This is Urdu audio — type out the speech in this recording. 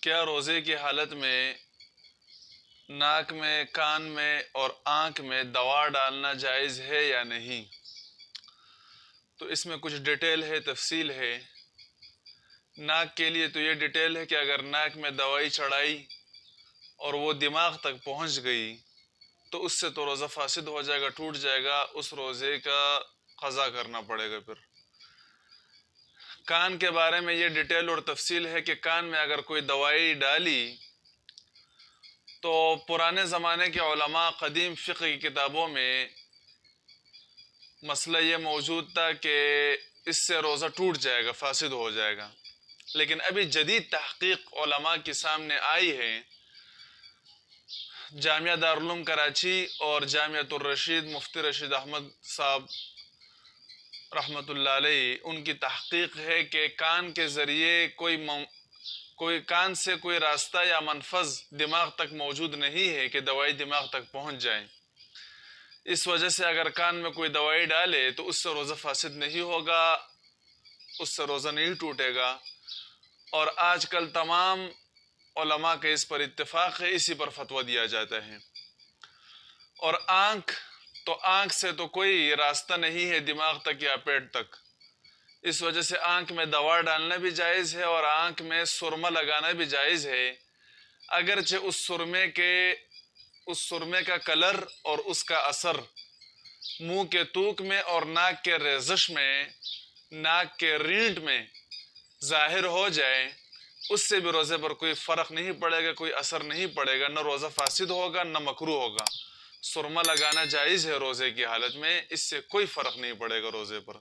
کیا روزے کی حالت میں ناک میں، کان میں اور آنکھ میں دوا ڈالنا جائز ہے یا نہیں؟ تو اس میں کچھ ڈیٹیل ہے، تفصیل ہے۔ ناک کے لیے تو یہ ڈیٹیل ہے کہ اگر ناک میں دوائی چڑھائی اور وہ دماغ تک پہنچ گئی تو اس سے تو روزہ فاسد ہو جائے گا، ٹوٹ جائے گا، اس روزے کا قضا کرنا پڑے گا۔ پھر کان کے بارے میں یہ ڈیٹیل اور تفصیل ہے کہ کان میں اگر کوئی دوائی ڈالی تو پرانے زمانے کے علماء قدیم فقہ کی کتابوں میں مسئلہ یہ موجود تھا کہ اس سے روزہ ٹوٹ جائے گا، فاسد ہو جائے گا۔ لیکن ابھی جدید تحقیق علماء کے سامنے آئی ہے۔ جامعہ دارالعلوم کراچی اور جامعۃ الرشید مفتی رشید احمد صاحب رحمۃ اللہ علیہ، ان کی تحقیق ہے کہ کان کے ذریعے کوئی کان سے کوئی راستہ یا منفذ دماغ تک موجود نہیں ہے کہ دوائی دماغ تک پہنچ جائے۔ اس وجہ سے اگر کان میں کوئی دوائی ڈالے تو اس سے روزہ فاسد نہیں ہوگا، اس سے روزہ نہیں ٹوٹے گا۔ اور آج کل تمام علماء کے اس پر اتفاق ہے، اسی پر فتویٰ دیا جاتا ہے۔ اور آنکھ سے تو کوئی راستہ نہیں ہے دماغ تک یا پیٹ تک، اس وجہ سے آنکھ میں دوا ڈالنا بھی جائز ہے اور آنکھ میں سرما لگانا بھی جائز ہے، اگرچہ اس سرمے کا کلر اور اس کا اثر منہ کے توک میں اور ناک کے ریزش میں، ناک کے رینٹ میں ظاہر ہو جائے، اس سے بھی روزے پر کوئی فرق نہیں پڑے گا، کوئی اثر نہیں پڑے گا، نہ روزہ فاسد ہوگا نہ مکروہ ہوگا۔ سرما لگانا جائز ہے روزے کی حالت میں، اس سے کوئی فرق نہیں پڑے گا روزے پر۔